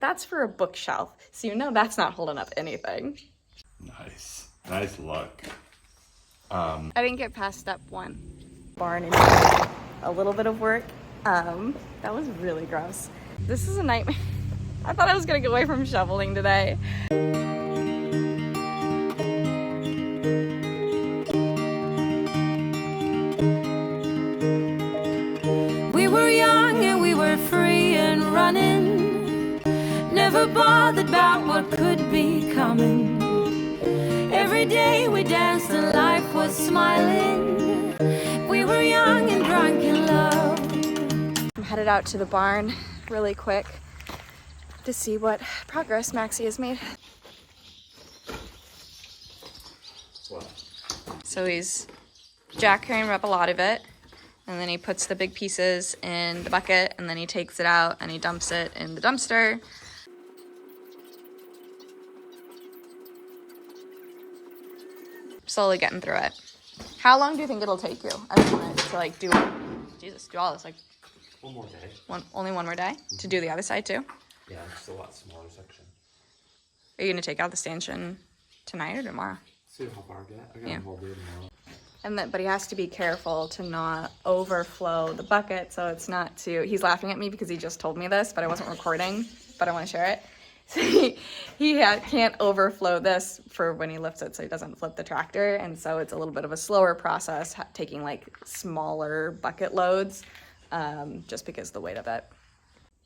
That's for a bookshelf, so you know that's not holding up anything. Nice. Nice look. I didn't get past step 1. Barn and a little bit of work. That was really gross. This is a nightmare. I thought I was gonna get away from shoveling today. We were young and we were free and running, never bothered about what could be coming. Every day we danced and life was smiling. We were young and drunk in love. I'm headed out to the barn really quick to see what progress Maxie has made. What? So he's jackhammering up a lot of it, and then he puts the big pieces in the bucket, and then he takes it out and he dumps it in the dumpster. Slowly getting through it. How long do you think it'll take you to like do all this? Like One more day. only one more day to do the other side too? Yeah, it's a lot smaller section. Are you gonna take out the stanchion tonight or tomorrow? See how far I get. I got Yeah. a whole day tomorrow. And then, but he has to be careful to not overflow the bucket, so it's not too. He's laughing at me because he just told me this, but I wasn't recording, but I want to share it. So can't overflow this for when he lifts it, so he doesn't flip the tractor, and so it's a little bit of a slower process, taking like smaller bucket loads, just because of the weight of it.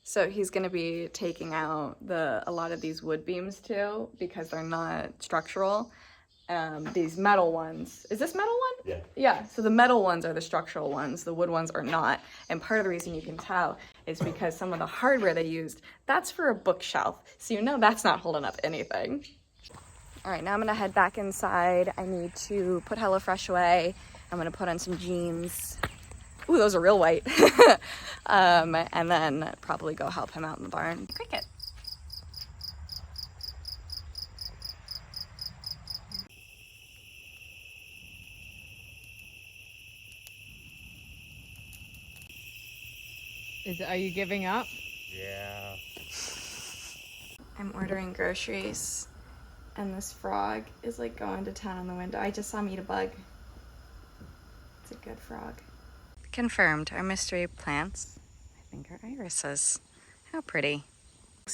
So he's going to be taking out a lot of these wood beams too, because they're not structural. These metal ones. Is this metal one? Yeah. Yeah, so the metal ones are the structural ones, the wood ones are not. And part of the reason you can tell is because some of the hardware they used, that's for a bookshelf. So you know that's not holding up anything. All right, now I'm gonna head back inside. I need to put HelloFresh away. I'm gonna put on some jeans. Ooh, those are real white. And then probably go help him out in the barn. Cricket. Are you giving up? Yeah. I'm ordering groceries, and this frog is like going to town on the window. I just saw him eat a bug. It's a good frog. Confirmed, our mystery plants, I think, are irises. How pretty.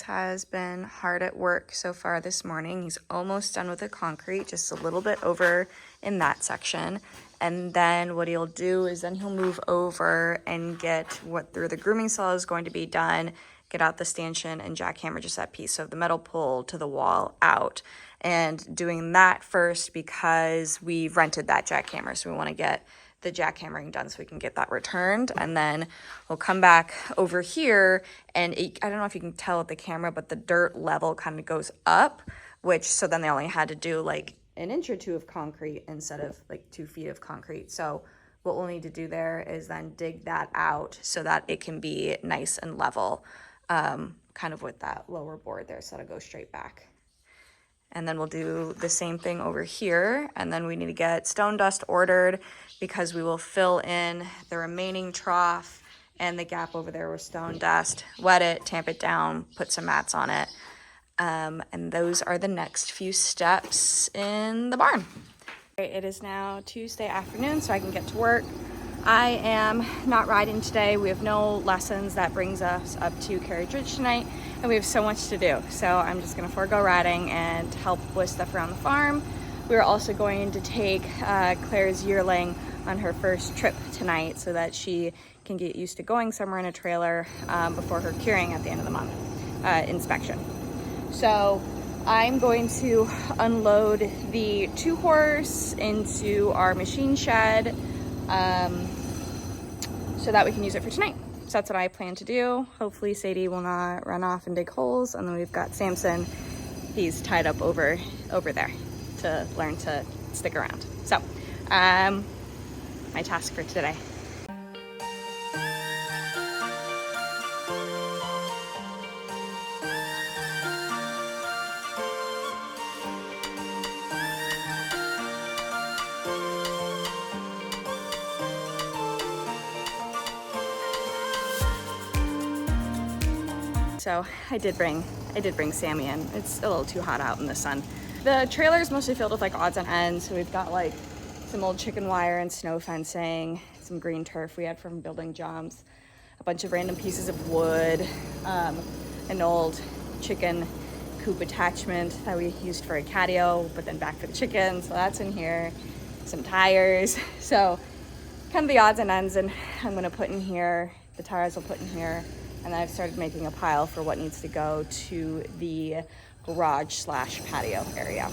Has been hard at work so far this morning. He's almost done with the concrete, just a little bit over in that section. And then what he'll do is then he'll move over and get what through the grooming cell is going to be done, get out the stanchion and jackhammer just that piece of the metal pole to the wall out. And doing that first because we rented that jackhammer, so we want to get the jackhammering done so we can get that returned. And then we'll come back over here, and I don't know if you can tell with the camera, but the dirt level kind of goes up, which so then they only had to do like an inch or two of concrete instead of like 2 feet of concrete. So what we'll need to do there is then dig that out so that it can be nice and level, kind of with that lower board there, so it'll go straight back. And then we'll do the same thing over here. And then we need to get stone dust ordered because we will fill in the remaining trough and the gap over there with stone dust, wet it, tamp it down, put some mats on it. And those are the next few steps in the barn. It is now Tuesday afternoon, so I can get to work. I am not riding today. We have no lessons. That brings us up to Carriage Ridge tonight, and we have so much to do. So I'm just gonna forego riding and help with stuff around the farm. We're also going to take Claire's yearling on her first trip tonight so that she can get used to going somewhere in a trailer before her curing at the end of the month inspection. So I'm going to unload the 2-horse into our machine shed so that we can use it for tonight. So that's what I plan to do. Hopefully Sadie will not run off and dig holes. And then we've got Samson. He's tied up over there to learn to stick around. So my task for today. So I did bring Sammy in. It's a little too hot out in the sun. The trailer is mostly filled with like odds and ends. So we've got like some old chicken wire and snow fencing, some green turf we had from building jumps, a bunch of random pieces of wood, an old chicken coop attachment that we used for a catio, but then back for the chickens. So that's in here. Some tires. So kind of the odds and ends, and I'm gonna put in here, the tires I'll put in here, and then I've started making a pile for what needs to go to the garage / patio area.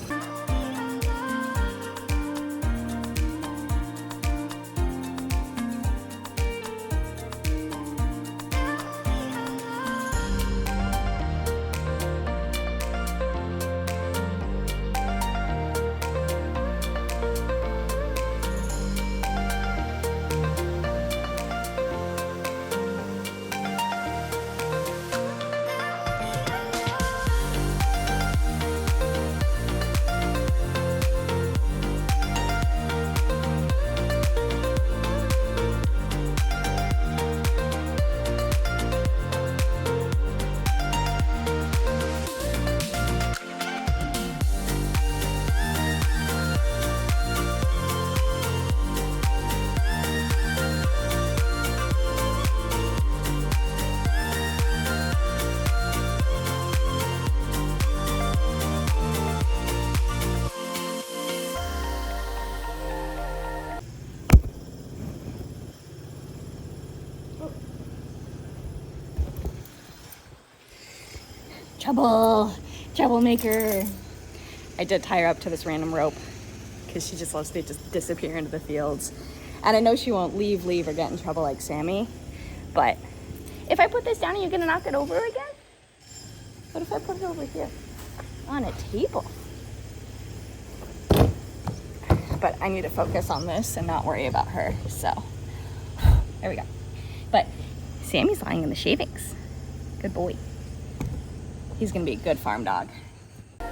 Troublemaker. I did tie her up to this random rope because she just loves to just disappear into the fields. And I know she won't leave or get in trouble like Sammy, but if I put this down, are you gonna knock it over again? What if I put it over here on a table? But I need to focus on this and not worry about her, so there we go. But Sammy's lying in the shavings. Good boy. He's gonna be a good farm dog. It's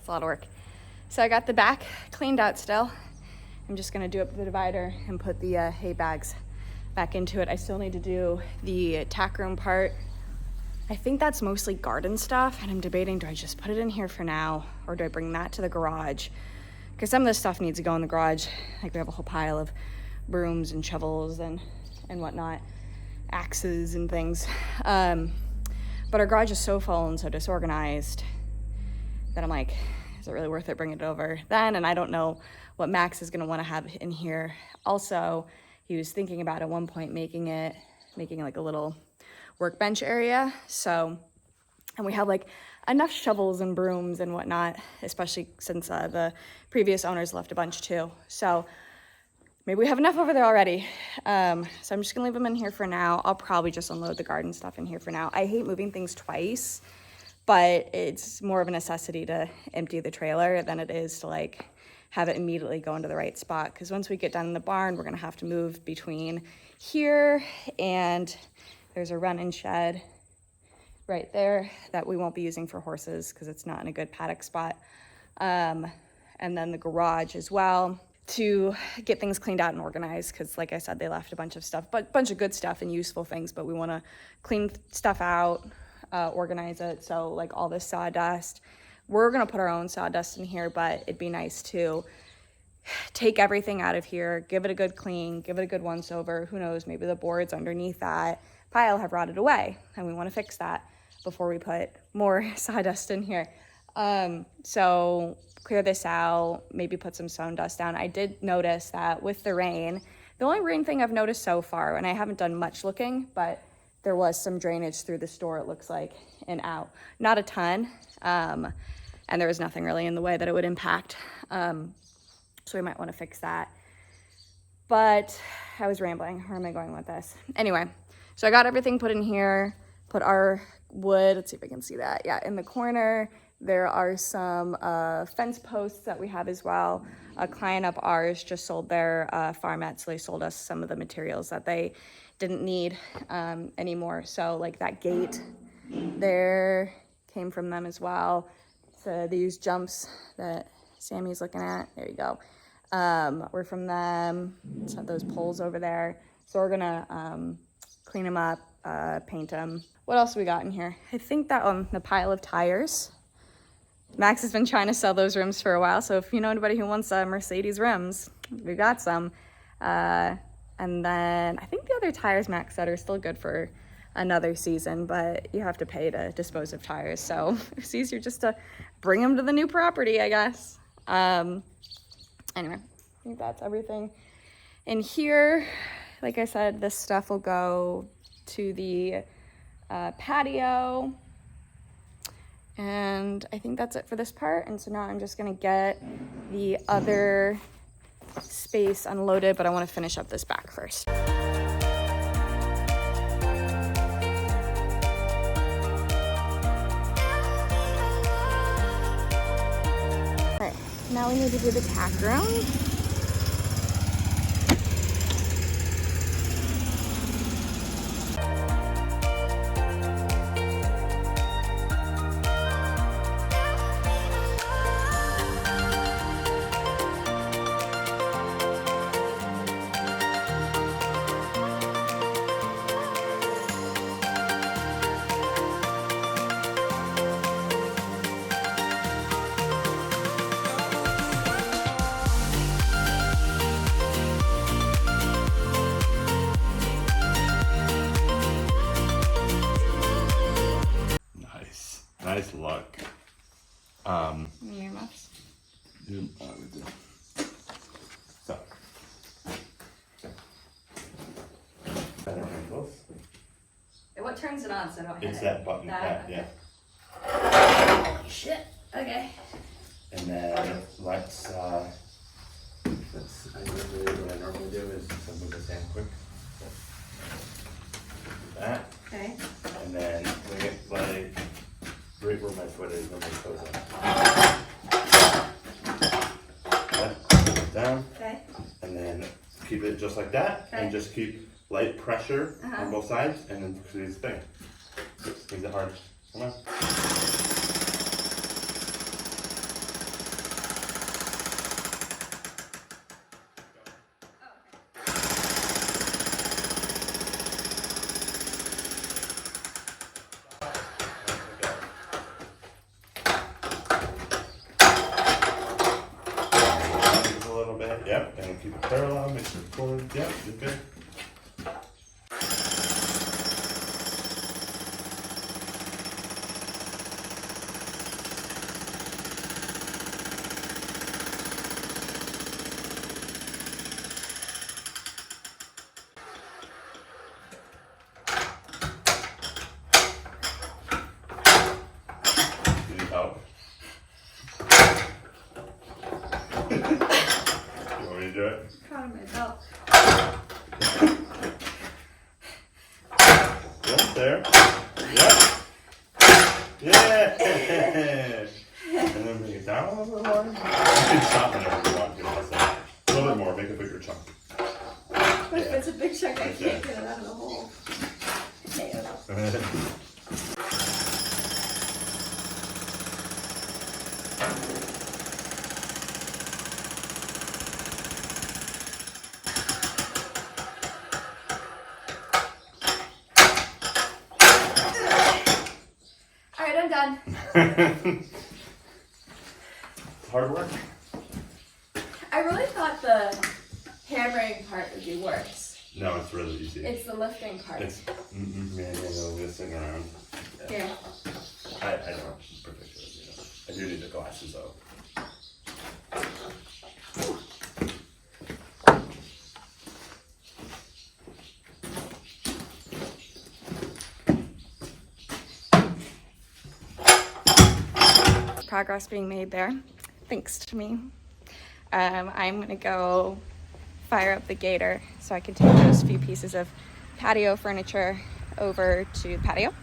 a lot of work. So I got the back cleaned out still. I'm just gonna do up the divider and put the hay bags back into it. I still need to do the tack room part. I think that's mostly garden stuff, and I'm debating, do I just put it in here for now, or do I bring that to the garage? Because some of this stuff needs to go in the garage. Like we have a whole pile of brooms and shovels and whatnot, axes and things. But our garage is so full and so disorganized that I'm like, is it really worth it bringing it over then? And I don't know what Max is gonna wanna have in here. Also, he was thinking about at one point making like a little workbench area. So, and we have like enough shovels and brooms and whatnot, especially since the previous owners left a bunch too. So maybe we have enough over there already. So I'm just gonna leave them in here for now. I'll probably just unload the garden stuff in here for now. I hate moving things twice, but it's more of a necessity to empty the trailer than it is to like have it immediately go into the right spot. Because once we get done in the barn, we're gonna have to move between here and there's a run-in shed right there that we won't be using for horses because it's not in a good paddock spot. And then the garage as well to get things cleaned out and organized because like I said, they left a bunch of stuff, but a bunch of good stuff and useful things, but we want to clean stuff out, organize it. So like all this sawdust, we're going to put our own sawdust in here, but it'd be nice to take everything out of here, give it a good clean, give it a good once over. Who knows, maybe the boards underneath that pile have rotted away and we want to fix that before we put more sawdust in here. So clear this out, maybe put some stone dust down. I did notice that with the rain, the only rain thing I've noticed so far, and I haven't done much looking, but there was some drainage through the store, it looks like, and out. Not a ton, and there was nothing really in the way that it would impact. So we might want to fix that. But I was rambling. Where am I going with this? Anyway, so I got everything put in here, put our wood, let's see if I can see that. Yeah, in the corner, there are some fence posts that we have as well. A client of ours just sold their farmette, so they sold us some of the materials that they didn't need anymore. So like that gate there came from them as well. So these jumps that Sammy's looking at, there you go, were from them. So those poles over there. So we're gonna clean them up, paint them. What else we got in here? I think that the pile of tires. Max has been trying to sell those rims for a while, so if you know anybody who wants Mercedes rims, we got some. And then I think the other tires Max said are still good for another season, but you have to pay to dispose of tires, so it's easier just to bring them to the new property, I guess. Anyway, I think that's everything in here. Like I said, this stuff will go to the patio. And I think that's it for this part. And so now I'm just gonna get the other space unloaded, but I wanna finish up this back first. All right, now we need to do the tack room. Nice luck. Earmuffs. So. Better angles. What turns it on so I don't hit It's it? that button. That? Yeah. Shit. Okay. And then let's I really, what I normally do is just move this hand quick. Do that. Okay. And then bring it like right where my foot is when my toes are. Yeah, down. Okay. And then keep it just like that. Okay. And just keep light pressure on both sides and then squeeze the thing. Squeeze it hard. Come on. Yep, and keep it parallel, make sure it's forward. Yep, you're good. Need help? Do it. Proud of myself. Yep, there. Yep. Yeah. And then bring it down a little more. You can stop whenever you want to. A little bit more. Make a bigger chunk. But if it's a big chunk, I can't get it out of the hole. Done. Hard work. I really thought the hammering part would be worse. No, it's really easy. It's the lifting part. It's manual lifting around. Yeah. I don't particularly. I do need the glasses though. Progress being made there, thanks to me. I'm gonna go fire up the gator so I can take those few pieces of patio furniture over to the patio.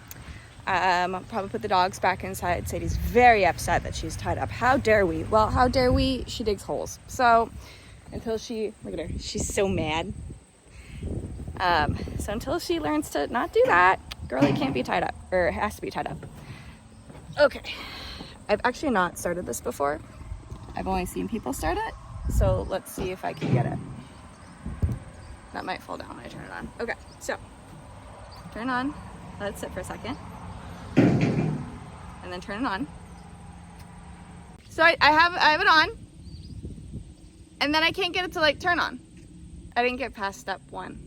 I'll probably put the dogs back inside. Sadie's very upset that she's tied up. How dare we? Well, how dare we? She digs holes. So until she, look at her, she's so mad. So until she learns to not do that, Girlie can't be tied up, or has to be tied up. Okay, I've actually not started this before. I've only seen people start it, so let's see if I can get it. That might fall down when I turn it on. Okay, so turn it on, let it sit for a second, and then turn it on. So I have it on, and then I can't get it to like turn on. I didn't get past step 1.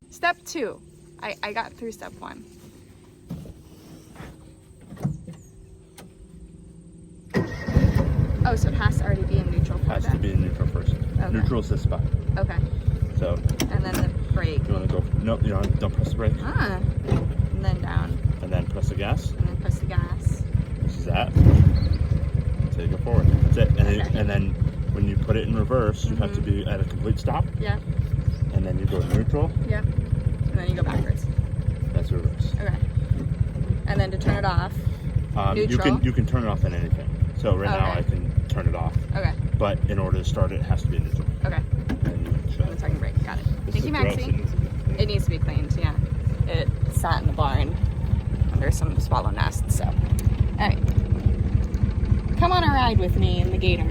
Step 2, I got through step 1. Oh, so it has to already be in neutral for Has that. to be in neutral first. Okay. Neutral is this spot. Okay. So And then the brake. you want to go? Nope. You don't press the brake. Ah. And then down. And then press the gas. And then press the gas. This is that. Take it forward. That's it. And then when you put it in reverse, you have to be at a complete stop. Yeah. And then you go neutral. Yeah. And then you go backwards. That's reverse. Okay. And then to turn it off. Neutral. You can turn it off on anything. So right now Okay. I can turn it off. Okay. But in order to start it, it has to be in neutral. Okay. And you shut And it. the second brake. Got it. This Thank is you, gross. Maxie. It needs to be cleaned, yeah. It sat in the barn under some swallow nests, so. Alright. Come on a ride with me in the gator.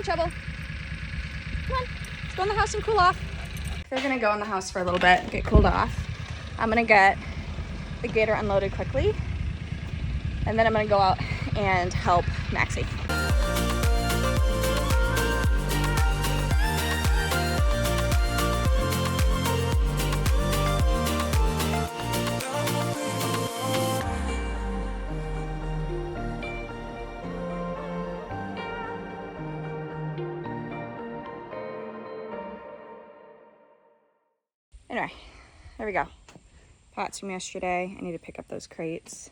Trouble. Come on, let's go in the house and cool off. They're gonna go in the house for a little bit, get cooled off. I'm gonna get the gator unloaded quickly, and then I'm gonna go out and help Maxie. Anyway, there we go. Pots from yesterday. I need to pick up those crates.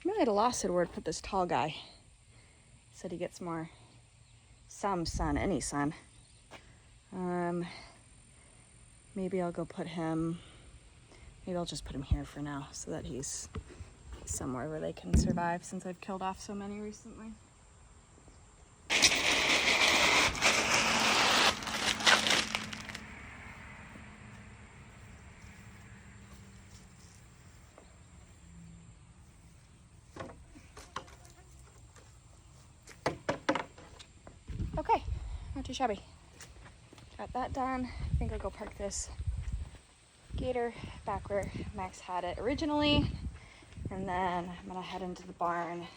I'm really at a loss of where to put this tall guy. Said he gets some sun, any sun. Maybe I'll go put him, maybe I'll just put him here for now so that he's somewhere where they can survive since I've killed off so many recently. Okay, not too shabby. Got that done. I think I'll go park this gator back where Max had it originally. And then I'm gonna head into the barn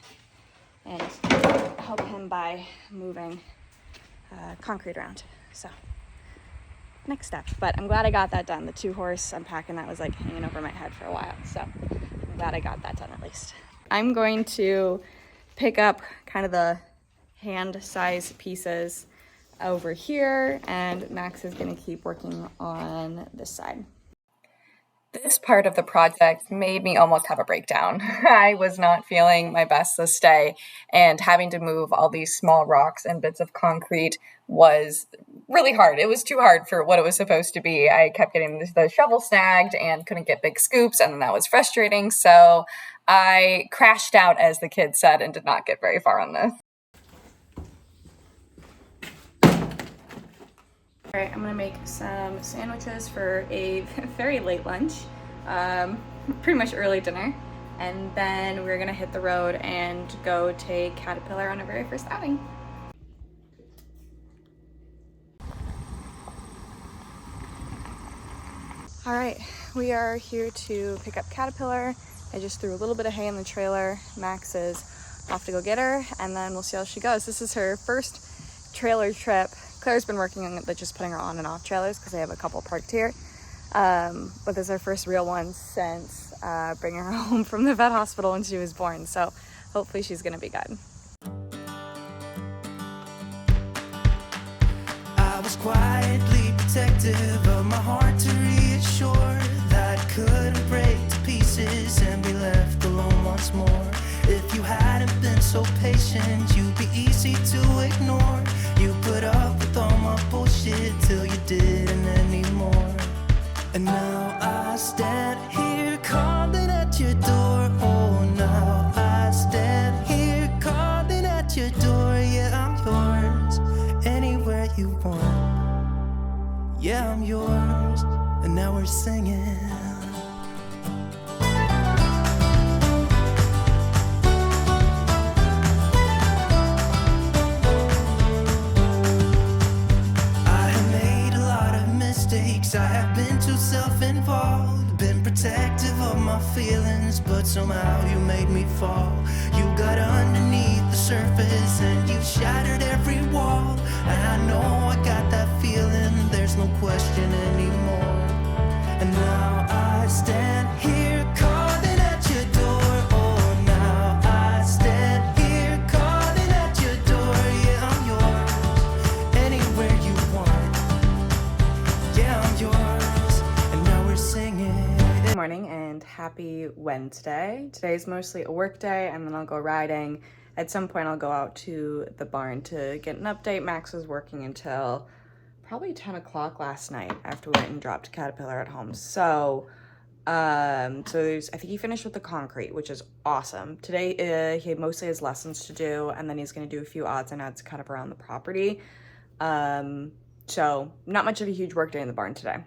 and help him by moving concrete around. So, next step. But I'm glad I got that done. The 2-horse unpacking that was like hanging over my head for a while. So, I'm glad I got that done at least. I'm going to pick up kind of the hand size pieces over here, and Max is going to keep working on this side. This part of the project made me almost have a breakdown. I was not feeling my best this day, and having to move all these small rocks and bits of concrete was really hard. It was too hard for what it was supposed to be. I kept getting the shovel snagged and couldn't get big scoops, and that was frustrating, so I crashed out, as the kids said, and did not get very far on this. All right, I'm gonna make some sandwiches for a very late lunch, pretty much early dinner, and then we're gonna hit the road and go take Caterpillar on our very first outing. All right, we are here to pick up Caterpillar. I just threw a little bit of hay in the trailer. Max is off to go get her, and then we'll see how she goes. This is her first trailer trip Claire's been working on just putting her on and off trailers because they have a couple parked here. But this is our first real one since bringing her home from the vet hospital when she was born. So hopefully she's gonna be good. I was quietly protective of my heart to reassure that I couldn't break to pieces and be left alone once more. If you hadn't been so patient, you'd be easy to ignore. You put up with all my bullshit till you didn't anymore. And now I stand here calling at your door. Oh, now I stand here calling at your door. Yeah, I'm yours, anywhere you want. Yeah, I'm yours, and now we're singing. I have been too self-involved, been protective of my feelings, but somehow you made me fall. You got underneath the surface and you shattered every wall. And I know I got that feeling, there's no question anymore. And now I stand here calling at your door. Oh, now I stand here calling at your door. Yeah, I'm yours, anywhere you want. Yeah, I'm yours, and now we're singing. Good morning and happy Wednesday. Today's mostly a work day and then I'll go riding. At some point I'll go out to the barn to get an update. Max was working until probably 10 o'clock last night after we went and dropped Caterpillar at home. So I think he finished with the concrete, which is awesome. Today he mostly has lessons to do and then he's going to do a few odds and ends kind of around the property. So not much of a huge work day in the barn today.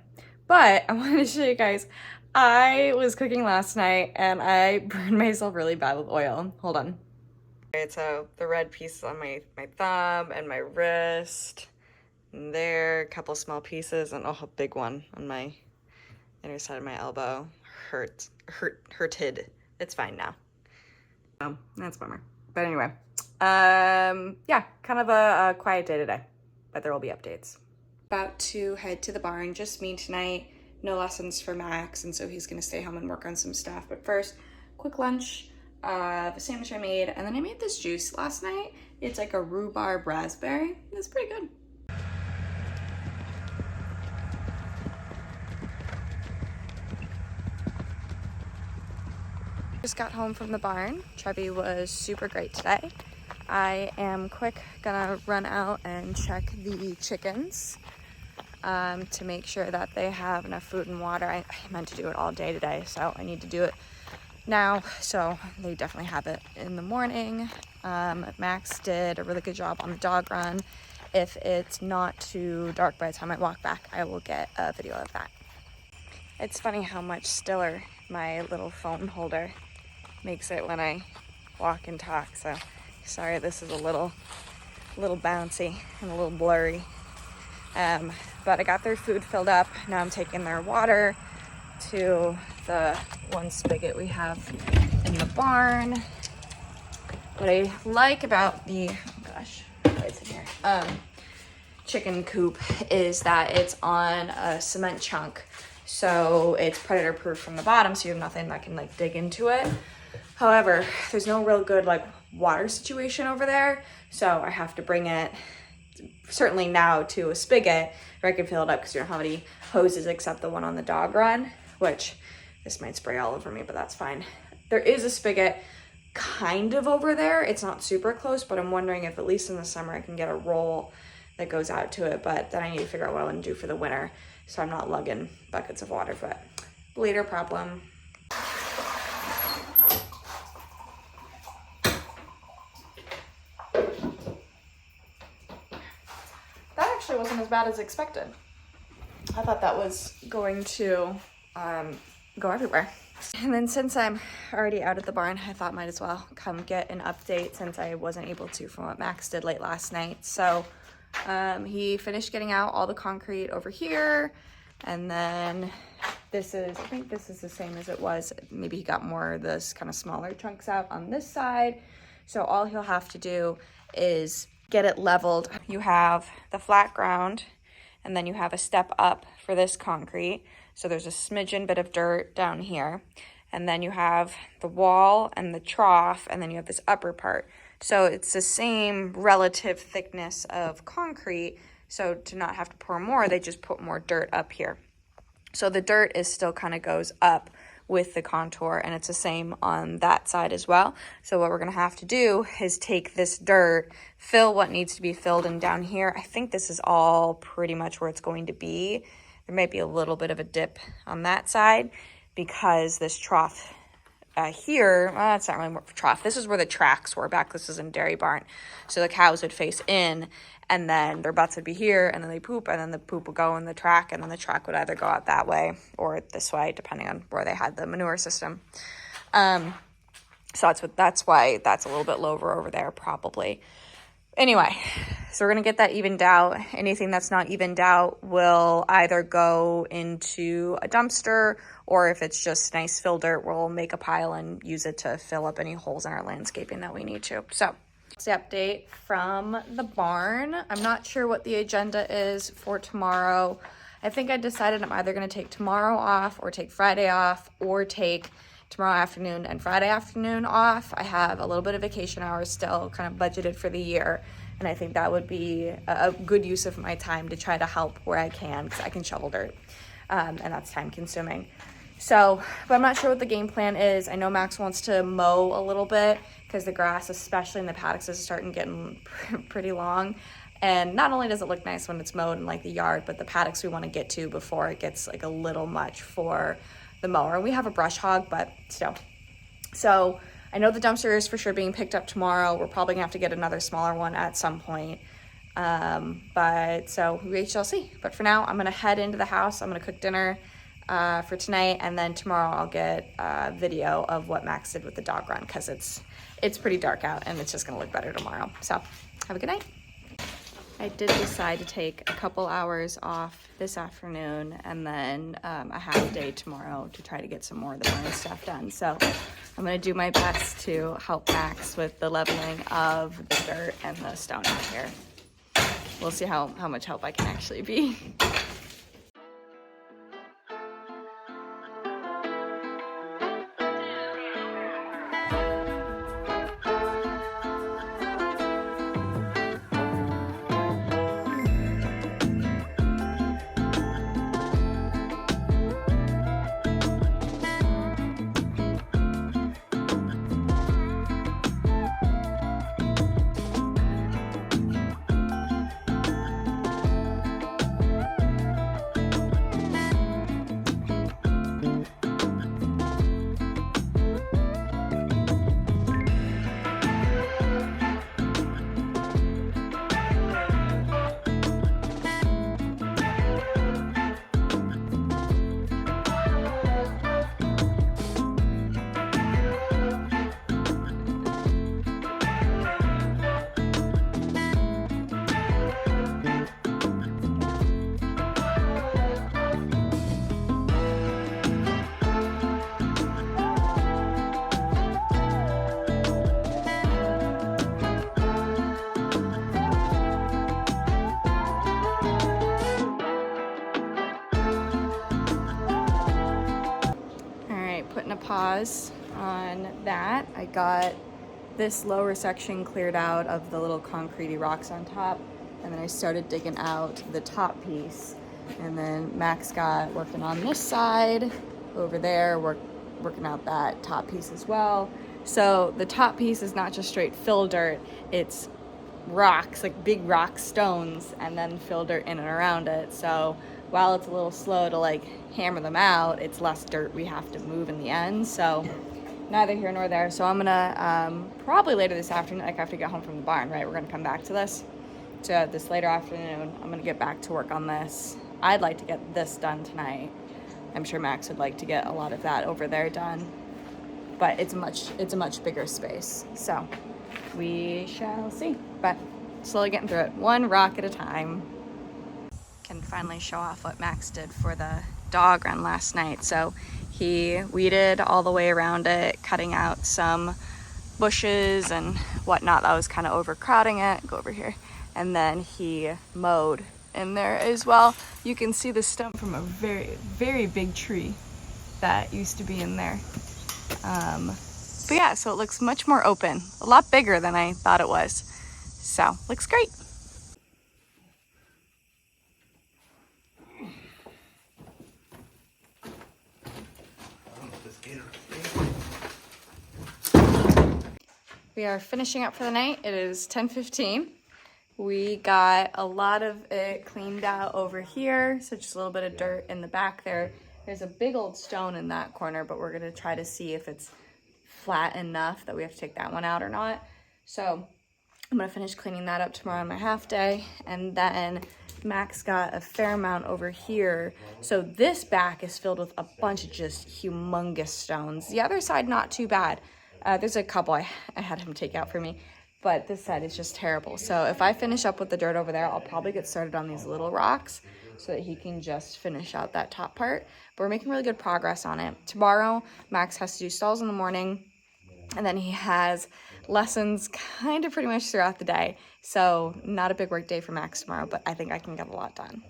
But I wanted to show you guys, I was cooking last night and I burned myself really bad with oil. Hold on. Okay, so the red piece on my thumb and my wrist, and there, a couple small pieces, and a big one on my inner side of my elbow. Hurted. It's fine now. That's a bummer. But anyway, yeah, kind of a quiet day today, but there will be updates. About to head to the barn, just me tonight. No lessons for Max, and so he's gonna stay home and work on some stuff. But first, quick lunch, the sandwich I made, and then I made this juice last night. It's like a rhubarb raspberry. It's pretty good. Just got home from the barn. Trevi was super great today. I am gonna run out and check the chickens to make sure that they have enough food and water. I meant to do it all day today, so I need to do it now, so they definitely have it in the morning. Max did a really good job on the dog run. If it's not too dark by the time I walk back, I will get a video of that. It's funny how much stiller my little phone holder makes it when I walk and talk, so sorry this is a little bouncy and a little blurry. But I got their food filled up. Now I'm taking their water to the one spigot we have in the barn. What I like about the, what's in here? Chicken coop is that it's on a cement chunk. So it's predator proof from the bottom, so you have nothing that can like dig into it. However, there's no real good like water situation over there. So I have to bring it certainly now to a spigot where I can fill it up because you don't have any hoses except the one on the dog run, which this might spray all over me, but that's fine. There is a spigot kind of over there. It's not super close, but I'm wondering if at least in the summer I can get a roll that goes out to it, but then I need to figure out what I want to do for the winter so I'm not lugging buckets of water, but later problem. Actually wasn't as bad as expected. I thought that was going to go everywhere. And then since I'm already out at the barn, I thought might as well come get an update since I wasn't able to from what Max did late last night. So he finished getting out all the concrete over here, and then I think this is the same as it was. Maybe he got more of this kind of smaller chunks out on this side. So all he'll have to do is get it leveled. You have the flat ground, and then you have a step up for this concrete. So there's a smidgen bit of dirt down here. And then you have the wall and the trough, and then you have this upper part. So it's the same relative thickness of concrete. So to not have to pour more, they just put more dirt up here. So the dirt is still kind of goes up with the contour, and it's the same on that side as well. So what we're gonna have to do is take this dirt, fill what needs to be filled, and down here, I think this is all pretty much where it's going to be. There might be a little bit of a dip on that side because this trough here, it's not really more of a trough. This is where the tracks were back. This is in dairy barn. So the cows would face in, and then their butts would be here, and then they poop, and then the poop would go in the track, and then the track would either go out that way or this way, depending on where they had the manure system. So that's why that's a little bit lower over there, probably. Anyway, so we're gonna get that evened out. Anything that's not evened out will either go into a dumpster, or if it's just nice fill dirt, we'll make a pile and use it to fill up any holes in our landscaping that we need to. So, that's the update from the barn. I'm not sure what the agenda is for tomorrow. I think I decided I'm either gonna take tomorrow off, or take Friday off, or take tomorrow afternoon and Friday afternoon off. I have a little bit of vacation hours still kind of budgeted for the year, and I think that would be a good use of my time to try to help where I can, because I can shovel dirt, and that's time consuming. So, but I'm not sure what the game plan is. I know Max wants to mow a little bit because the grass, especially in the paddocks, is starting getting pretty long. And not only does it look nice when it's mowed in like the yard, but the paddocks we want to get to before it gets like a little much for the mower. We have a brush hog, but still. So I know the dumpster is for sure being picked up tomorrow. We're probably gonna have to get another smaller one at some point. But so we shall see. But for now, I'm gonna head into the house. I'm gonna cook dinner for tonight, and then tomorrow I'll get a video of what Max did with the dog run, because it's pretty dark out and it's just gonna look better tomorrow. So have a good night. I did decide to take a couple hours off this afternoon, and then a half day tomorrow to try to get some more of the barn stuff done. So I'm gonna do my best to help Max with the leveling of the dirt and the stone out here. We'll see how much help I can actually be. Putting a pause on that. I got this lower section cleared out of the little concretey rocks on top, and then I started digging out the top piece, and then Max got working on this side over there, working out that top piece as well. So the top piece is not just straight fill dirt, it's rocks, like big rock stones, and then fill dirt in and around it. So while it's a little slow to like hammer them out, it's less dirt we have to move in the end. So neither here nor there. So I'm gonna probably later this afternoon, like after I get home from the barn, right, we're gonna come back to this. So this later afternoon, I'm gonna get back to work on this. I'd like to get this done tonight. I'm sure Max would like to get a lot of that over there done, but it's a much bigger space. So we shall see, but slowly getting through it, one rock at a time. Can finally show off what Max did for the dog run last night. So he weeded all the way around it, cutting out some bushes and whatnot that was kind of overcrowding it. Go over here. And then he mowed in there as well. You can see the stump from a very, very big tree that used to be in there. But yeah, so it looks much more open, a lot bigger than I thought it was. So, looks great. We are finishing up for the night. It is 10:15. We got a lot of it cleaned out over here, so just a little bit of dirt in the back there. There's a big old stone in that corner, but we're gonna try to see if it's flat enough that we have to take that one out or not. So I'm gonna finish cleaning that up tomorrow on my half day, and then Max got a fair amount over here. So this back is filled with a bunch of just humongous stones. The other side, not too bad. There's a couple I had him take out for me, but this side is just terrible. So if I finish up with the dirt over there, I'll probably get started on these little rocks so that he can just finish out that top part. But we're making really good progress on it. Tomorrow, Max has to do stalls in the morning, and then he has lessons kind of pretty much throughout the day. So not a big work day for Max tomorrow, but I think I can get a lot done.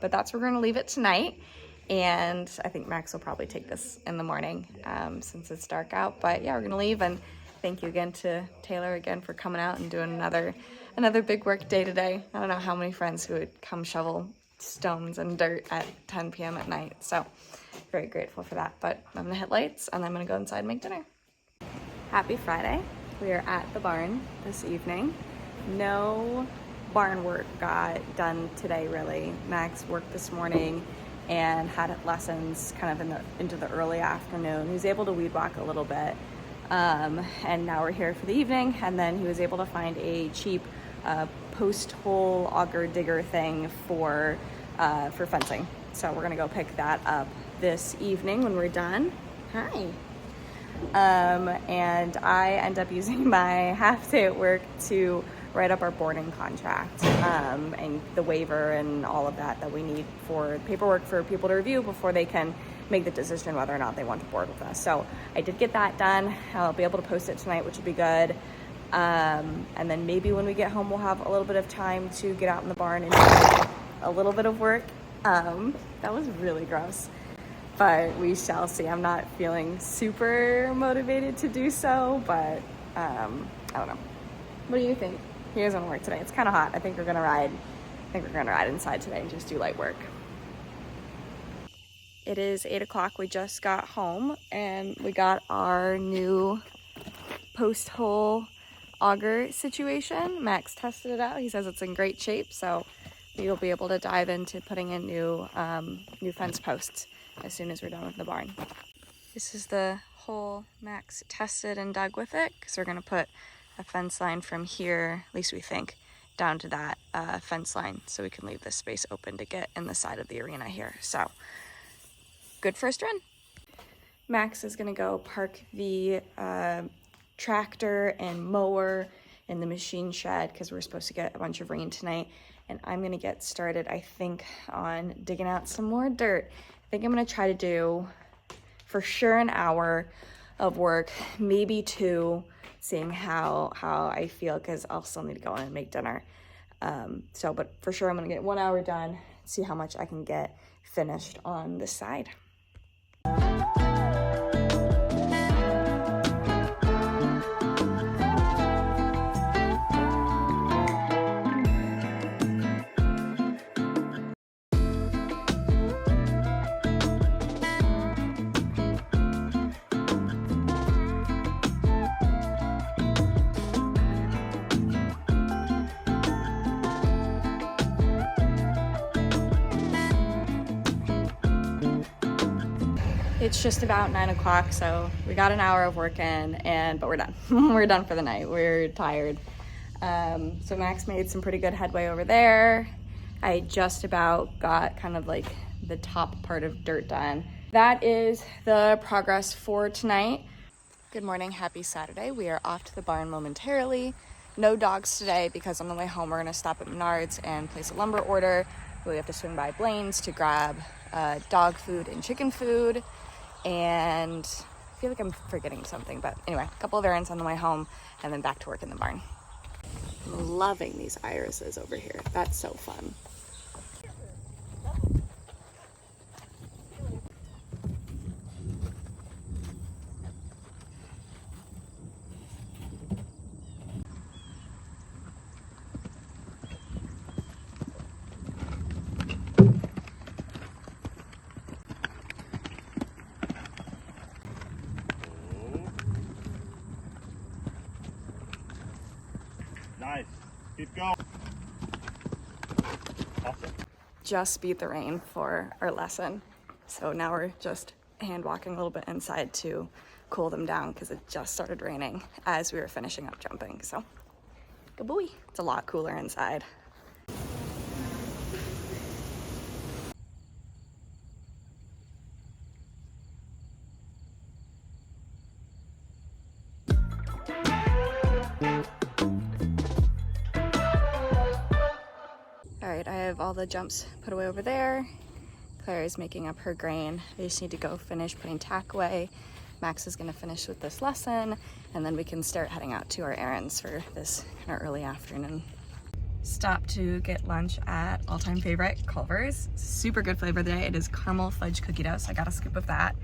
But that's where we're gonna leave it tonight. And I think Max will probably take this in the morning since it's dark out. But yeah, we're gonna leave, and thank you again to Taylor again for coming out and doing another big work day today. I don't know how many friends who would come shovel stones and dirt at 10 p.m. at night. So very grateful for that. But I'm gonna hit lights and I'm gonna go inside and make dinner. Happy Friday. We are at the barn this evening. No barn work got done today really. Max worked this morning and had lessons kind of into the early afternoon. He was able to weed whack a little bit. And now we're here for the evening, and then he was able to find a cheap post hole auger digger thing for fencing. So we're gonna go pick that up this evening when we're done. Hi. And I end up using my half day at work to write up our boarding contract and the waiver and all of that we need for paperwork for people to review before they can make the decision whether or not they want to board with us. So I did get that done. I'll be able to post it tonight, which will be good. And then maybe when we get home, we'll have a little bit of time to get out in the barn and do a little bit of work. That was really gross, but we shall see. I'm not feeling super motivated to do so, but I don't know. What do you think? He doesn't want to work today. It's kind of hot. I think we're gonna ride inside today and just do light work. It is 8 o'clock. We just got home and we got our new post hole auger situation. Max tested it out. He says it's in great shape, so we'll be able to dive into putting in new fence posts as soon as we're done with the barn. This is the hole Max tested and dug with it, because we're gonna put a fence line from here, at least we think, down to that fence line, so we can leave this space open to get in the side of the arena here. So good first run. Max is gonna go park the tractor and mower in the machine shed because we're supposed to get a bunch of rain tonight, and I'm gonna get started, I think, on digging out some more dirt. I think I'm gonna try to do for sure an hour of work, maybe 2, seeing how I feel, because I'll still need to go in and make dinner. But for sure I'm gonna get 1 hour done, see how much I can get finished on this side. It's just about 9 o'clock, so we got an hour of work in, but we're done. We're done for the night. We're tired. So Max made some pretty good headway over there. I just about got kind of like the top part of dirt done. That is the progress for tonight. Good morning, happy Saturday. We are off to the barn momentarily. No dogs today because on the way home we're gonna stop at Menards and place a lumber order. We have to swing by Blaine's to grab dog food and chicken food. And I feel like I'm forgetting something, but anyway, a couple of errands on the way home and then back to work in the barn. I'm loving these irises over here. That's so fun. Nice. Keep going. Awesome. Just beat the rain for our lesson. So now we're just hand walking a little bit inside to cool them down because it just started raining as we were finishing up jumping. So, good boy. It's a lot cooler inside. All right, I have all the jumps put away over there. Claire is making up her grain. I just need to go finish putting tack away. Max is gonna finish with this lesson, and then we can start heading out to our errands for this kind of early afternoon. Stopped to get lunch at all-time favorite, Culver's. Super good flavor today. It is caramel fudge cookie dough, so I got a scoop of that.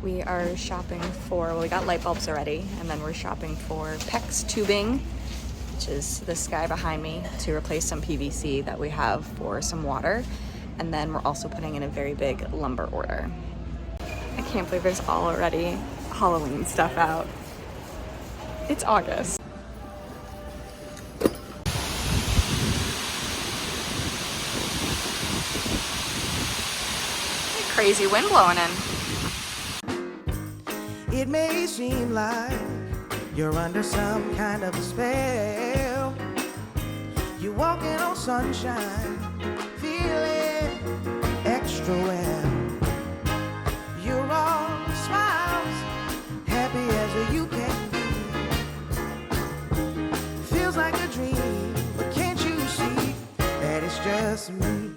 We are shopping for, well, we got light bulbs already, and then we're shopping for PEX tubing, which is this guy behind me, to replace some PVC that we have for some water. And then we're also putting in a very big lumber order. I can't believe there's already Halloween stuff out. It's August. Crazy wind blowing in. It may seem like you're under some kind of a spell. You're walking on sunshine, feeling extra well. You're all smiles, happy as you can be. Feels like a dream, but can't you see that it's just me?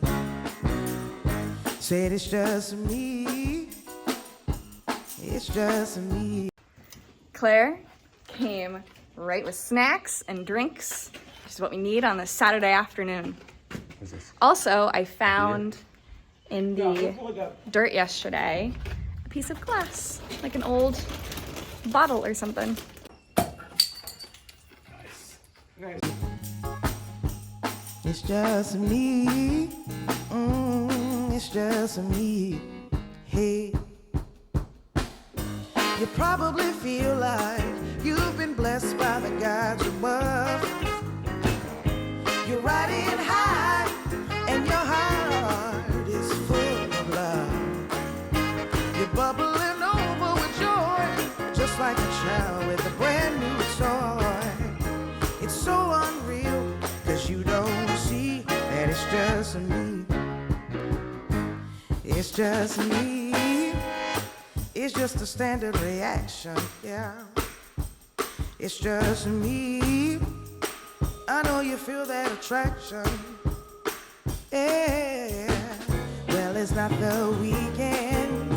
Said it's just me. It's just me. Claire came right with snacks and drinks, which is what we need on this Saturday afternoon. What's this? Also, I found in the dirt yesterday a piece of glass, like an old bottle or something. It's just me. It's just me. Hey. You probably feel like you've been blessed by the gods above. You're riding high, and your heart is full of love. You're bubbling over with joy, just like a child with a brand new toy. It's so unreal, 'cause you don't see that it's just me. It's just me. It's just a standard reaction, yeah. It's just me. I know you feel that attraction, yeah. Well, it's not the weekend,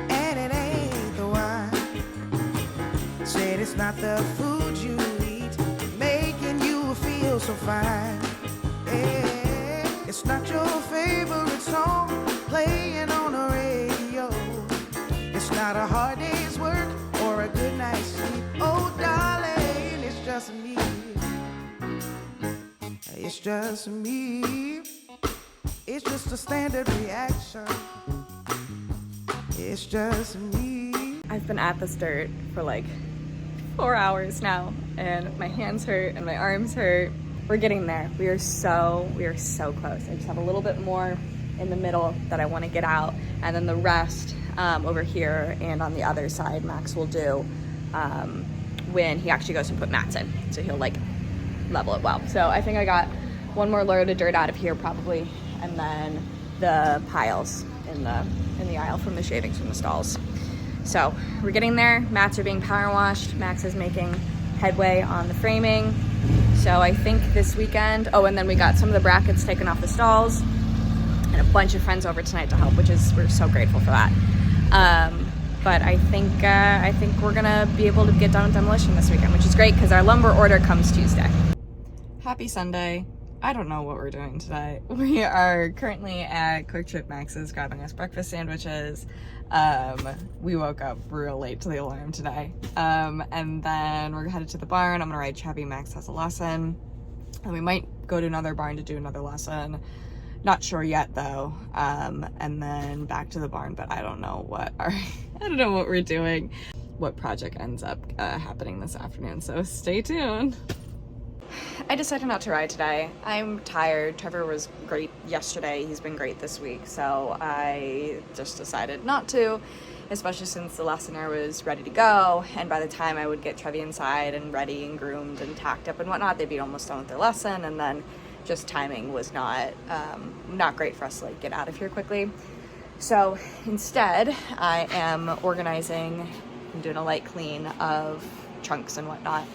and it ain't the wine. Said it's not the food you eat, making you feel so fine, yeah. It's not your favorite song playing on the radio. It's not a hard day's work or a good night's sleep. Oh, darling, it's just me. It's just me. It's just a standard reaction. It's just me. I've been at this dirt for like 4 hours now, and my hands hurt and my arms hurt. We're getting there. We are so close. I just have a little bit more in the middle that I want to get out, and then the rest over here and on the other side Max will do when he actually goes and put mats in, so he'll like level it well. So I think I got one more load of dirt out of here probably, and then the piles in the aisle from the shavings from the stalls. So we're getting there. Mats are being power washed. Max is making headway on the framing. So I think this weekend, oh, and then we got some of the brackets taken off the stalls. and a bunch of friends over tonight to help, we're so grateful for that. But I think we're gonna be able to get done with demolition this weekend, which is great because our lumber order comes Tuesday. Happy Sunday. I don't know what we're doing today. We are currently at Quick Trip Max's grabbing us breakfast sandwiches. We woke up real late to the alarm today. And then we're headed to the barn. I'm gonna ride Chevy. Max has a lesson. And we might go to another barn to do another lesson. Not sure yet though. And then back to the barn, but I don't know what we're doing, what project ends up happening this afternoon. So stay tuned. I decided not to ride today. I'm tired. Trevor was great yesterday. He's been great this week. So I just decided not to, especially since the lessoner was ready to go. And by the time I would get Trevi inside and ready and groomed and tacked up and whatnot, they'd be almost done with their lesson. And then just timing was not great for us to like get out of here quickly. So instead, I am organizing and doing a light clean of trunks and whatnot.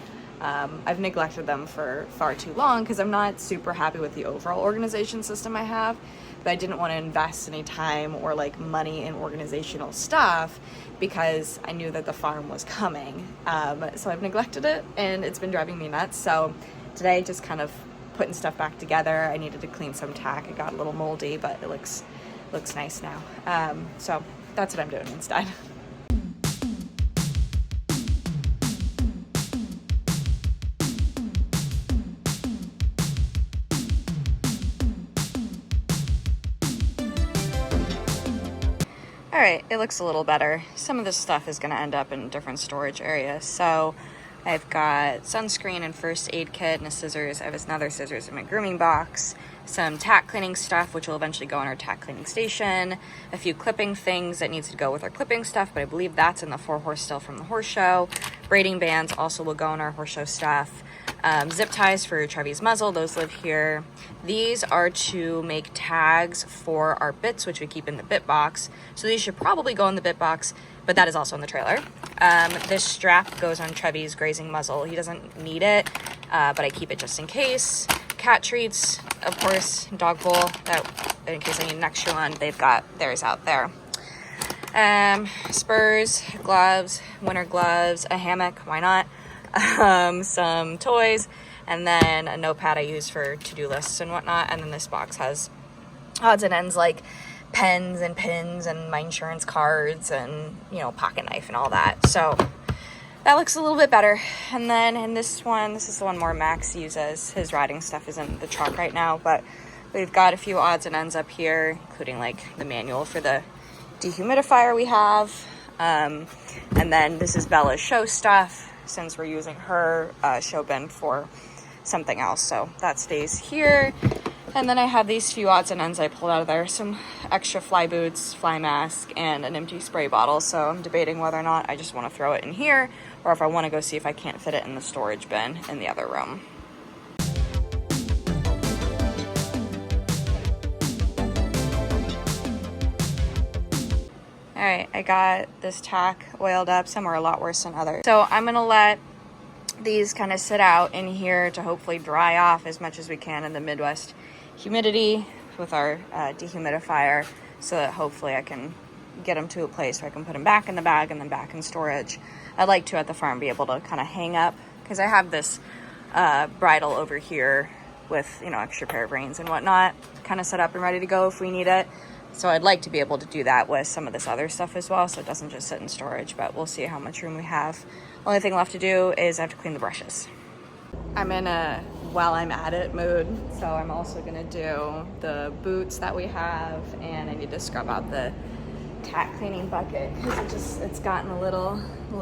I've neglected them for far too long because I'm not super happy with the overall organization system I have, but I didn't want to invest any time or like money in organizational stuff because I knew that the farm was coming. So I've neglected it and it's been driving me nuts. So today, just kind of putting stuff back together. I needed to clean some tack. It got a little moldy, but it looks nice now. So that's what I'm doing instead. All right, it looks a little better. Some of this stuff is gonna end up in different storage areas. So I've got sunscreen and first aid kit and a scissors. I have another scissors in my grooming box, some tack cleaning stuff, which will eventually go in our tack cleaning station, a few clipping things that needs to go with our clipping stuff, but I believe that's in the 4-horse still from the horse show. Braiding bands also will go in our horse show stuff. Zip ties for Trevi's muzzle, those live here. These are to make tags for our bits, which we keep in the bit box. So these should probably go in the bit box, but that is also in the trailer. This strap goes on Trevi's grazing muzzle. He doesn't need it, but I keep it just in case. Cat treats, of course, dog bowl, that in case I need an extra one, they've got theirs out there. Spurs, gloves, winter gloves, a hammock, why not? Some toys, and then a notepad I use for to-do lists and whatnot. And then this box has odds and ends like pens and pins and my insurance cards and, you know, pocket knife and all that. So that looks a little bit better. And then in this one, this is the one more Max uses. His riding stuff is in the truck right now, but we've got a few odds and ends up here, including like the manual for the dehumidifier we have. And then this is Bella's show stuff, since we're using her show bin for something else. So that stays here. And then I have these few odds and ends I pulled out of there. Some extra fly boots, fly mask, and an empty spray bottle. So I'm debating whether or not I just want to throw it in here or if I want to go see if I can't fit it in the storage bin in the other room. All right, I got this tack oiled up. Some are a lot worse than others. So I'm gonna let these kind of sit out in here to hopefully dry off as much as we can in the Midwest humidity with our dehumidifier, so that hopefully I can get them to a place where I can put them back in the bag and then back in storage. I'd like to at the farm be able to kind of hang up, because I have this bridle over here with, you know, extra pair of reins and whatnot kind of set up and ready to go if we need it. So I'd like to be able to do that with some of this other stuff as well, so it doesn't just sit in storage, but we'll see how much room we have. Only thing left to do is I have to clean the brushes. I'm in a while I'm at it mood, so I'm also gonna do the boots that we have, and I need to scrub out the tack cleaning bucket because it's gotten a little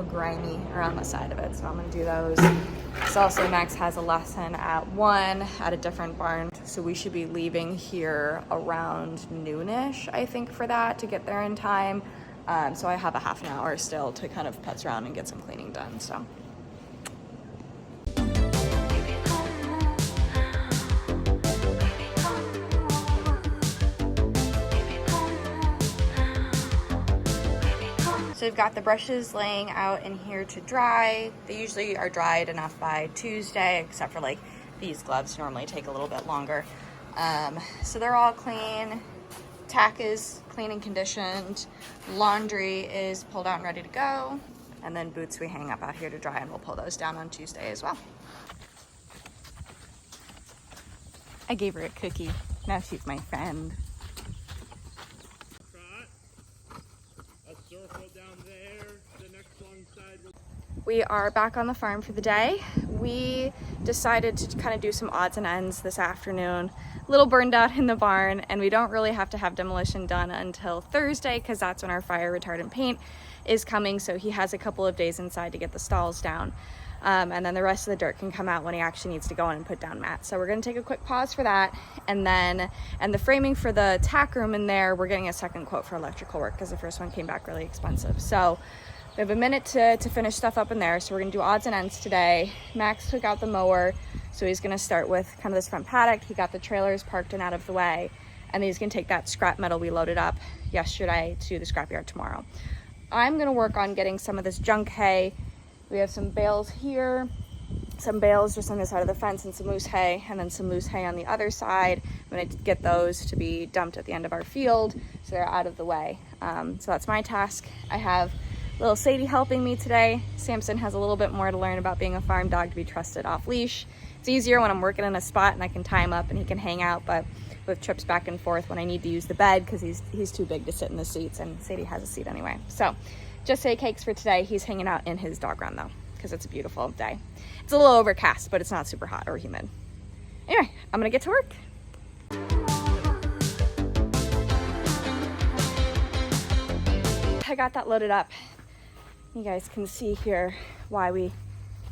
grimy around the side of it, so I'm gonna do those. So also Max has a lesson at 1 at a different barn, so we should be leaving here around noonish, I think, for that to get there in time. So I have a half an hour still to kind of putz around and get some cleaning done. So we've got the brushes laying out in here to dry. They usually are dried enough by Tuesday, except for like these gloves normally take a little bit longer. So they're all clean. Tack is clean and conditioned. Laundry is pulled out and ready to go. And then boots we hang up out here to dry, and we'll pull those down on Tuesday as well. I gave her a cookie. Now she's my friend. We are back on the farm for the day. We decided to kind of do some odds and ends this afternoon. A little burned out in the barn, and we don't really have to have demolition done until Thursday because that's when our fire retardant paint is coming. So he has a couple of days inside to get the stalls down. And then the rest of the dirt can come out when he actually needs to go in and put down mats. So we're gonna take a quick pause for that. And the framing for the tack room in there, we're getting a second quote for electrical work because the first one came back really expensive. So we have a minute to finish stuff up in there. So we're gonna do odds and ends today. Max took out the mower. So he's gonna start with kind of this front paddock. He got the trailers parked and out of the way. And then he's gonna take that scrap metal we loaded up yesterday to the scrapyard tomorrow. I'm gonna work on getting some of this junk hay. We have some bales here, some bales just on the side of the fence, and some moose hay, and then some moose hay on the other side. I'm gonna get those to be dumped at the end of our field so they're out of the way. So that's my task. I have little Sadie helping me today. Samson has a little bit more to learn about being a farm dog to be trusted off leash. It's easier when I'm working in a spot and I can tie him up and he can hang out, but with trips back and forth when I need to use the bed because he's too big to sit in the seats, and Sadie has a seat anyway. So just say cakes for today. He's hanging out in his dog run though because it's a beautiful day. It's a little overcast, but it's not super hot or humid. Anyway, I'm gonna get to work. I got that loaded up. You guys can see here why we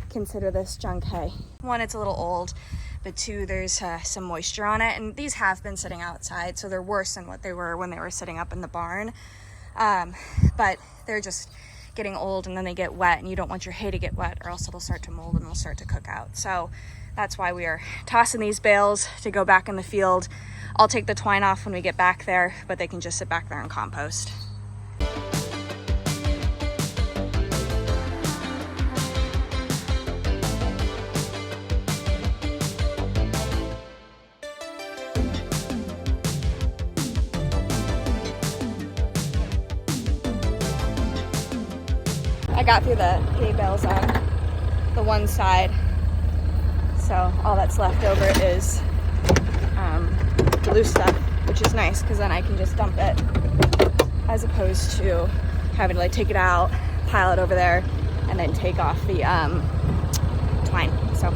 consider this junk hay. One, it's a little old, but two, there's some moisture on it, and these have been sitting outside, so they're worse than what they were when they were sitting up in the barn. But they're just getting old, and then they get wet, and you don't want your hay to get wet or else it'll start to mold and it'll start to cook out. So that's why we are tossing these bales to go back in the field. I'll take the twine off when we get back there, but they can just sit back there and compost. I got through the hay bales on the one side, so all that's left over is the loose stuff, which is nice because then I can just dump it as opposed to having to like take it out, pile it over there, and then take off the twine. So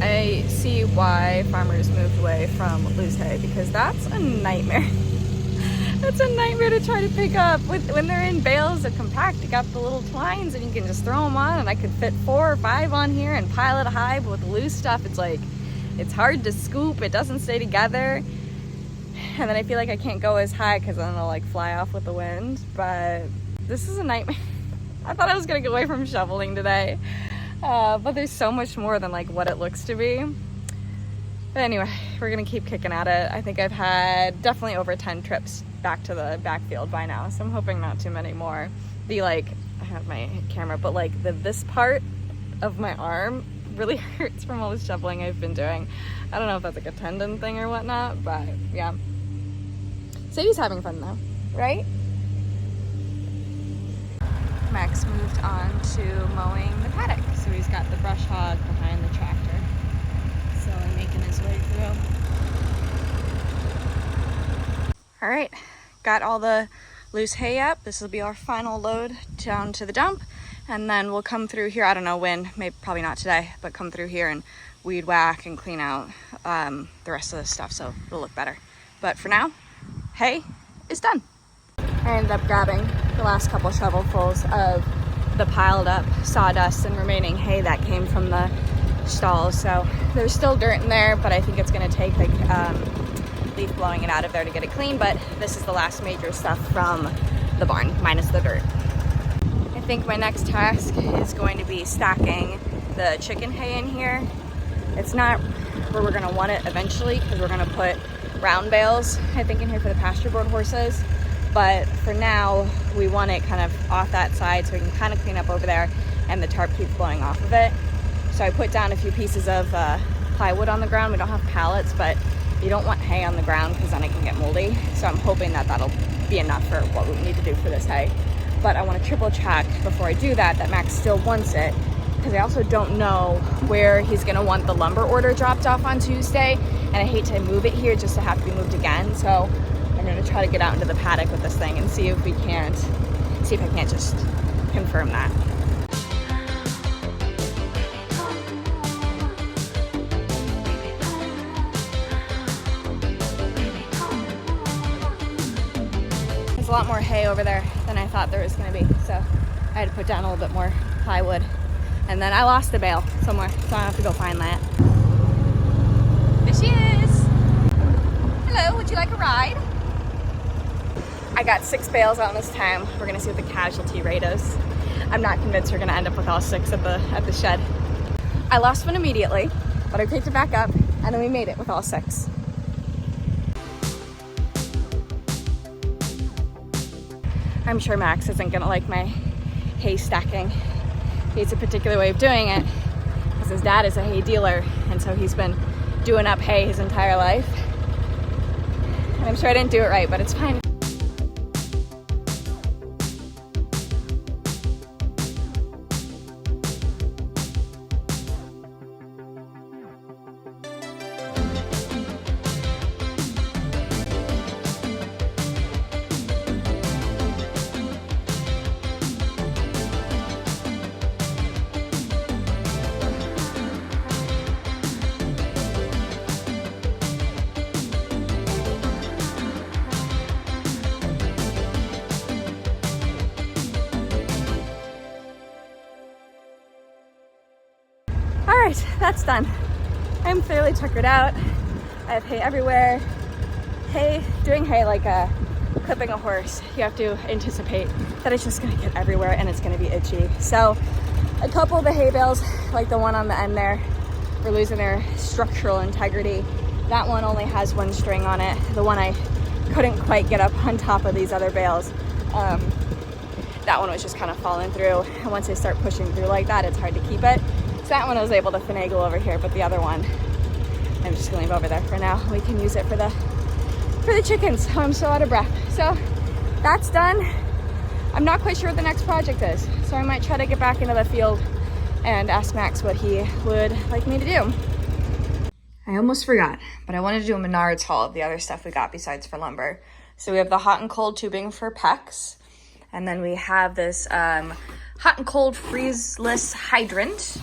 I see why farmers moved away from loose hay because that's a nightmare. That's a nightmare to try to pick up. When they're in bales, they're compact. You got the little twines and you can just throw them on, and I could fit 4 or 5 on here and pile it high, but with the loose stuff, it's like, it's hard to scoop. It doesn't stay together. And then I feel like I can't go as high because then it'll like fly off with the wind, but this is a nightmare. I thought I was gonna get away from shoveling today. But there's so much more than like what it looks to be. But anyway, we're gonna keep kicking at it. I think I've had definitely over 10 trips back to the backfield by now, so I'm hoping not too many more. I have my camera, but like this part of my arm really hurts from all the shoveling I've been doing. I don't know if that's like a tendon thing or whatnot, but yeah. Sadie's having fun though, right? Max moved on to mowing the paddock. So he's got the brush hog behind the tractor. Slowly making his way through. All right, got all the loose hay up. This will be our final load down to the dump. And then we'll come through here, I don't know when, maybe probably not today, but come through here and weed whack and clean out the rest of the stuff so it'll look better. But for now, hay is done. I ended up grabbing the last couple shovelfuls of the piled up sawdust and remaining hay that came from the stalls. So there's still dirt in there, but I think it's gonna take like at leaf blowing it out of there to get it clean, but this is the last major stuff from the barn, minus the dirt. I think my next task is going to be stacking the chicken hay in here. It's not where we're gonna want it eventually, because we're gonna put round bales, I think, in here for the pasture board horses. But for now, we want it kind of off that side so we can kind of clean up over there and the tarp keeps blowing off of it. So I put down a few pieces of plywood on the ground. We don't have pallets, but you don't want hay on the ground because then it can get moldy. So I'm hoping that that'll be enough for what we need to do for this hay. But I want to triple check before I do that Max still wants it, because I also don't know where he's gonna want the lumber order dropped off on Tuesday, and I hate to move it here just to have to be moved again. So I'm gonna try to get out into the paddock with this thing and see if I can't just confirm that. There's a lot more hay over there than I thought there was gonna be, so I had to put down a little bit more plywood. And then I lost the bale somewhere, so I have to go find that. There she is. Hello, would you like a ride? I got 6 bales on this time. We're gonna see what the casualty rate is. I'm not convinced we're gonna end up with all 6 at the shed. I lost one immediately, but I picked it back up, and then we made it with all 6. I'm sure Max isn't gonna like my hay stacking. He has a particular way of doing it because his dad is a hay dealer, and so he's been doing up hay his entire life. And I'm sure I didn't do it right, but it's fine. All right, that's done. I'm fairly tuckered out. I have hay everywhere. Doing hay like clipping a horse, you have to anticipate that it's just gonna get everywhere and it's gonna be itchy. So a couple of the hay bales, like the one on the end there, were losing their structural integrity. That one only has 1 string on it. The one I couldn't quite get up on top of these other bales, that one was just kind of falling through. And once they start pushing through like that, it's hard to keep it. So that one I was able to finagle over here, but the other one, I'm just gonna leave over there for now. We can use it for the chickens. I'm so out of breath. So that's done. I'm not quite sure what the next project is, so I might try to get back into the field and ask Max what he would like me to do. I almost forgot, but I wanted to do a Menards haul of the other stuff we got besides for lumber. So we have the hot and cold tubing for PEX, and then we have this hot and cold freeze-less hydrant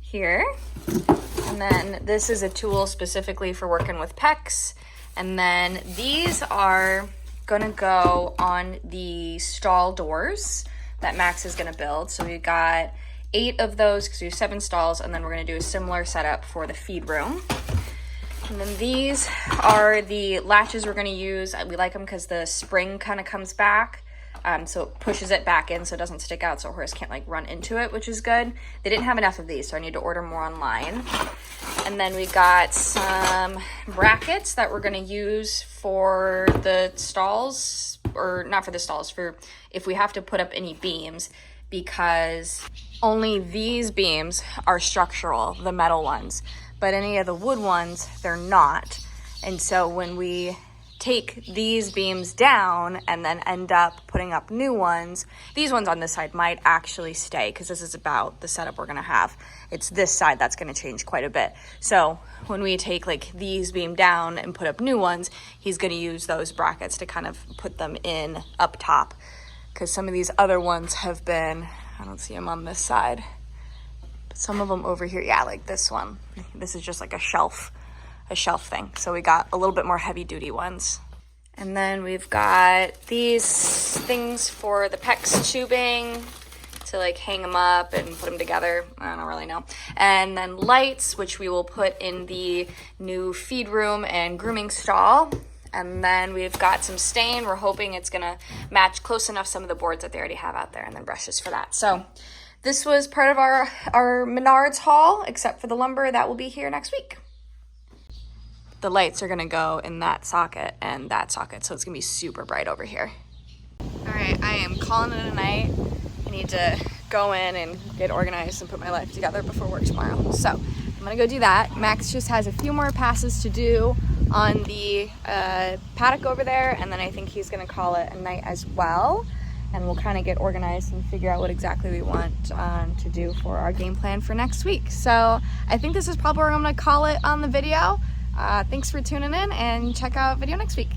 here. And then this is a tool specifically for working with PEX. And then these are gonna go on the stall doors that Max is gonna build. So we got 8 of those because we have 7 stalls, and then we're gonna do a similar setup for the feed room. And then these are the latches we're gonna use. We like them because the spring kind of comes back. So it pushes it back in so it doesn't stick out so a horse can't like run into it, which is good. They didn't have enough of these, so I need to order more online. And then we got some brackets that we're gonna use for the stalls, or not for the stalls, for if we have to put up any beams, because only these beams are structural, the metal ones, but any of the wood ones, they're not. And so when we take these beams down and then end up putting up new ones, these ones on this side might actually stay because this is about the setup we're gonna have. It's this side that's gonna change quite a bit. So when we take like these beam down and put up new ones, he's gonna use those brackets to kind of put them in up top, because some of these other ones have been, I don't see them on this side, but some of them over here, yeah, like this one. This is just like a shelf thing. So we got a little bit more heavy duty ones. And then we've got these things for the PEX tubing. to like hang them up and put them together. I don't really know. And then lights, which we will put in the new feed room and grooming stall. And then we've got some stain. We're hoping it's gonna match close enough some of the boards that they already have out there, and then brushes for that. So this was part of our Menards haul, except for the lumber that will be here next week. The lights are gonna go in that socket and that socket, so it's gonna be super bright over here. All right, I am calling it a night. I need to go in and get organized and put my life together before work tomorrow. So I'm gonna go do that. Max just has a few more passes to do on the paddock over there, and then I think he's gonna call it a night as well. And we'll kind of get organized and figure out what exactly we want to do for our game plan for next week. So I think this is probably where I'm gonna call it on the video. Thanks for tuning in, and check out video next week.